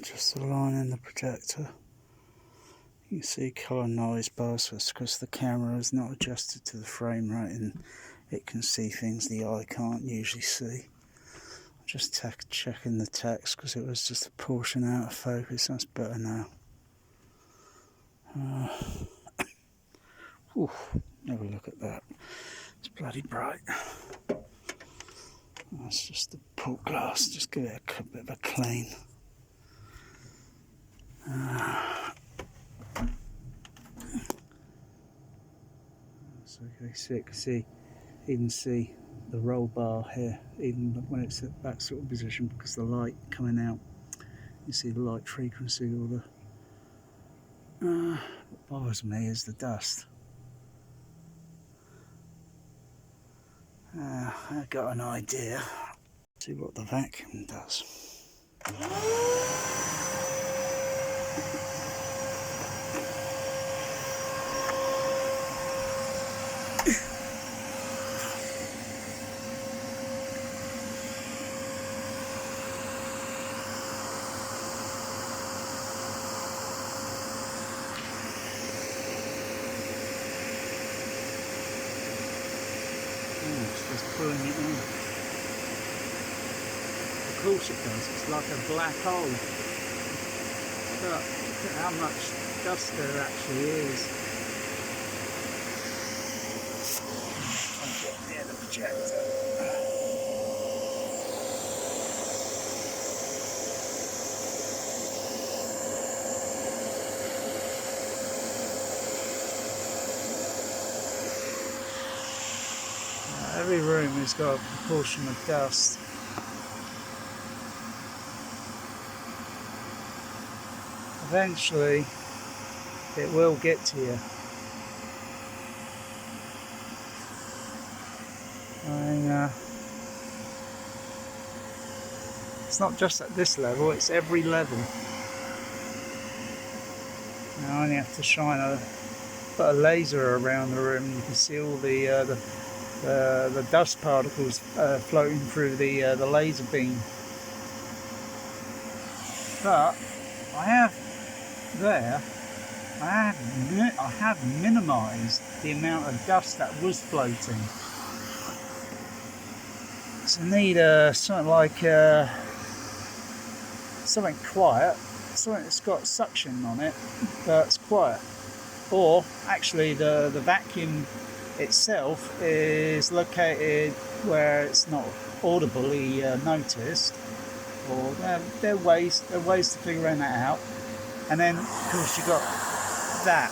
Just aligning the projector. You can see colour noise bars because the camera is not adjusted to the frame rate and it can see things the eye can't usually see. Just checking the text because it was just a portion out of focus. That's better now. Have a look at that. It's bloody bright. That's just the port glass. Just give it a bit of a clean. So you can see, even see the roll bar here, even when it's at that sort of position, because the light coming out, you see the light frequency. Or the what bothers me is the dust. I got an idea. See what the vacuum does. It's just pulling it in. Of course it does, it's like a black hole. But look at how much dust there actually is. I'll get near the projector. Every room has got a proportion of dust. Eventually, it will get to you. It's not just at this level, it's every level. Now I only have to put a laser around the room, and you can see all the dust particles floating through the laser beam. But I have minimised the amount of dust that was floating. So I need something like something quiet, something that's got suction on it, that's quiet. Or actually the vacuum itself is located where it's not audibly noticed, or there are ways to figure that out. And then of course you've got that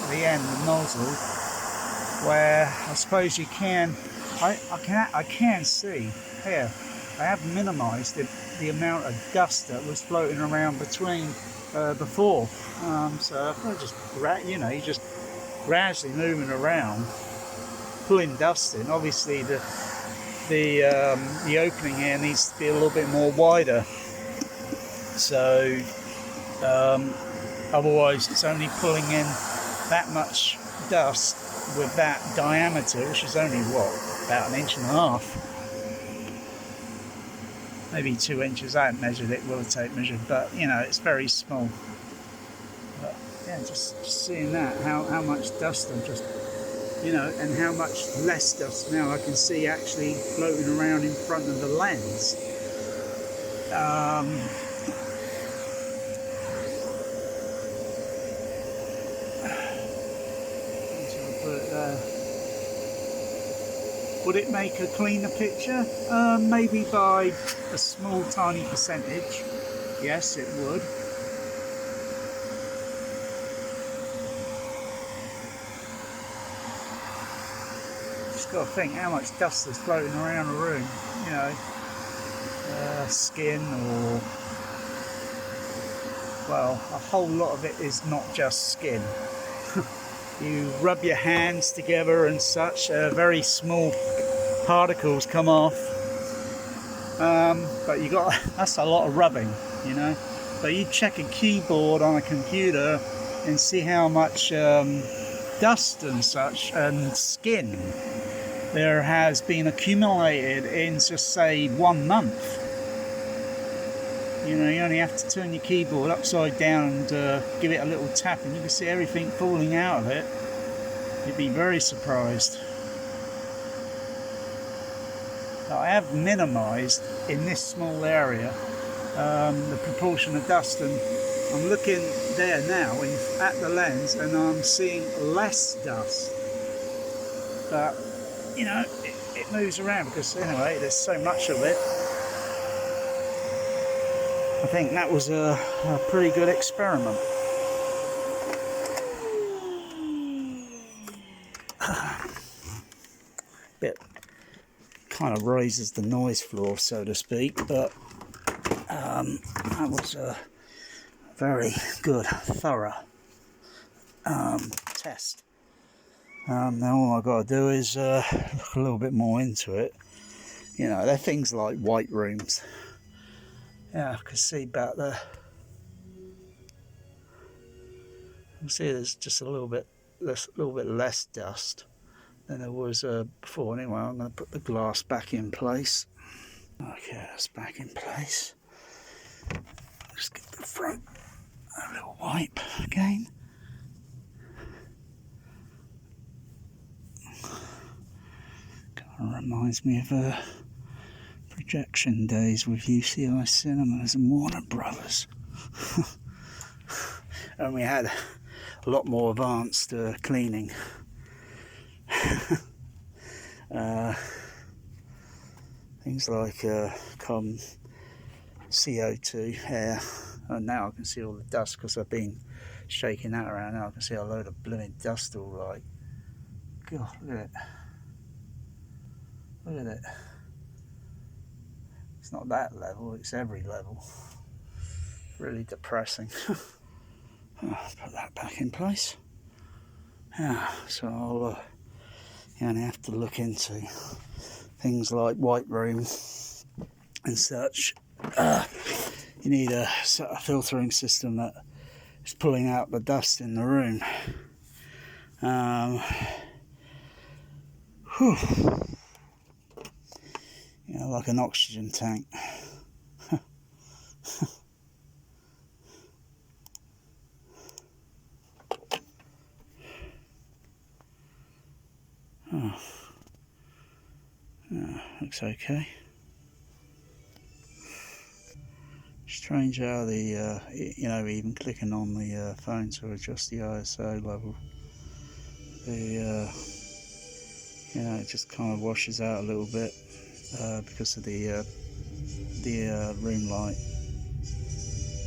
at the end, the nozzle, where I suppose you can I can see here I have minimised the amount of dust that was floating around between before. So if I just you're just gradually moving around, pulling dust in. Obviously the opening here needs to be a little bit more wider, so otherwise it's only pulling in that much dust with that diameter, which is only about 1.5 inches, maybe 2 inches. I haven't measured it, will tape measured, but it's very small. But yeah, just seeing that, how much dust I'm just and how much less dust now I can see actually floating around in front of the lens. Put it there. Would it make a cleaner picture? Maybe by a small tiny percentage. Yes, it would. Got to think how much dust is floating around the room, skin, or well, a whole lot of it is not just skin. You rub your hands together and such, very small particles come off, but that's a lot of rubbing, but you check a keyboard on a computer and see how much dust and such and skin there has been accumulated in, just say, 1 month. You know, you only have to turn your keyboard upside down and give it a little tap and you can see everything falling out of it. You'd be very surprised. Now, I have minimised in this small area the proportion of dust, and I'm looking there now at the lens and I'm seeing less dust. But, you know, it moves around because anyway, there's so much of it. I think that was a pretty good experiment. Bit kind of raises the noise floor, so to speak, but that was a very good, thorough test. Now all I've got to do is look a little bit more into it. You know, they're things like white rooms. Yeah, I can see back there. You can see there's just a little bit less dust than there was before. Anyway, I'm going to put the glass back in place. Okay, that's back in place. Just give the front a little wipe again. Kind of reminds me of projection days with UCI Cinemas and Warner Brothers. And we had a lot more advanced cleaning. Things like carbon, CO2, air, and now I can see all the dust because I've been shaking that around. Now I can see a load of blooming dust all like. God, look at it. Look at it. It's not that level, it's every level. Really depressing. I'll put that back in place. Yeah, so I'll only have to look into things like white room and such. You need a sort of filtering system that is pulling out the dust in the room. You know, like an oxygen tank. Oh. Oh, looks okay. Strange how the you know, even clicking on the phone to adjust the ISO level, the you know, it just kind of washes out a little bit because of the room light,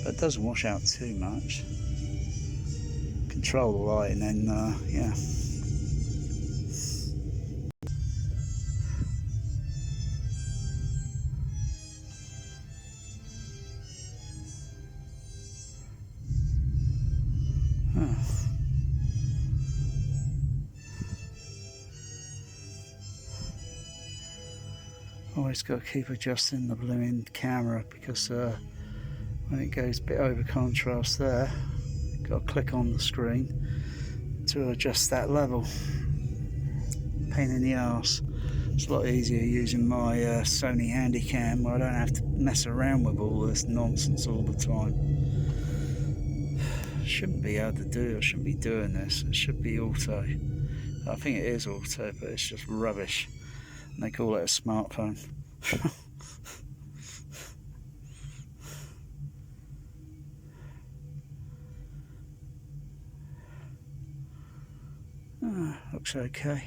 but it doesn't wash out too much. Control the light and then yeah. Always got to keep adjusting the blooming camera because when it goes a bit over contrast there, got to click on the screen to adjust that level. Pain in the arse. It's a lot easier using my Sony Handycam where I don't have to mess around with all this nonsense all the time. Shouldn't be able to do, I shouldn't be doing this. It should be auto. I think it is auto, but it's just rubbish. And they call it a smartphone. Looks okay.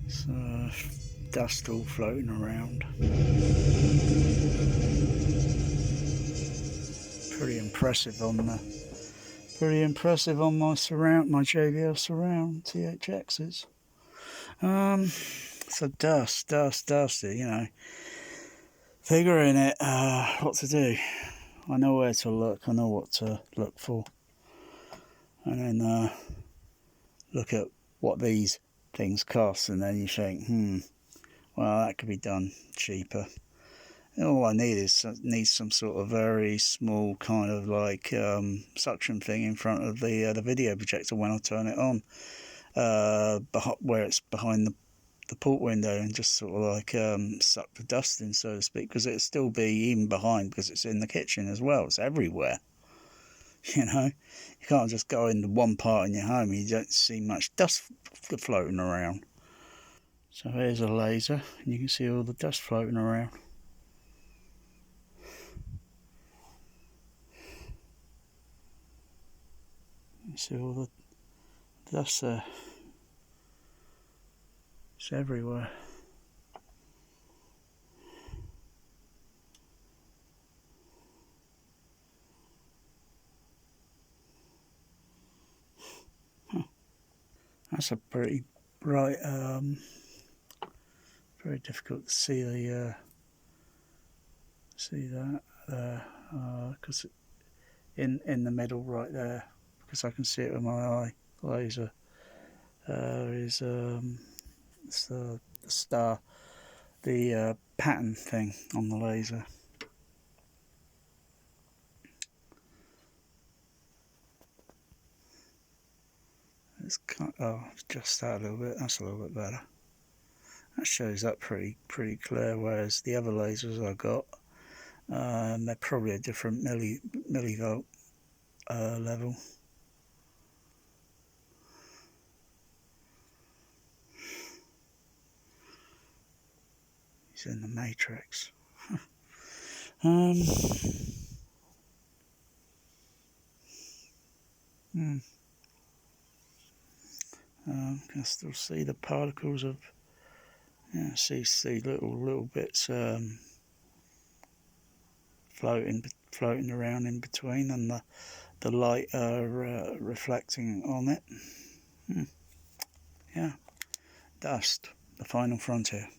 So dust all floating around. Pretty impressive on my JBL surround THXs. So dust, you know. Figuring it, what to do. I know where to look, I know what to look for. And then look at what these things cost, and then you think, well, that could be done cheaper. And all I need is some sort of very small kind of like suction thing in front of the video projector when I turn it on, where it's behind the port window and just sort of like suck the dust in, so to speak, because it'll still be even behind, because it's in the kitchen as well. It's everywhere. You know, you can't just go into one part in your home, you don't see much dust floating around. So here's a laser, and you can see all the dust floating around. You see all the dust there. It's everywhere. That's a pretty bright, very difficult to see the see that there, because in the middle right there, because I can see it with my eye laser, is it's the star, the pattern thing on the laser. It's just that a little bit. That's a little bit better. That shows up pretty clear. Whereas the other lasers I got, they're probably a different millivolt level. He's in the matrix. Can still see the particles of, yeah, see little bits floating around in between, and the light reflecting on it. Yeah, dust, the final frontier.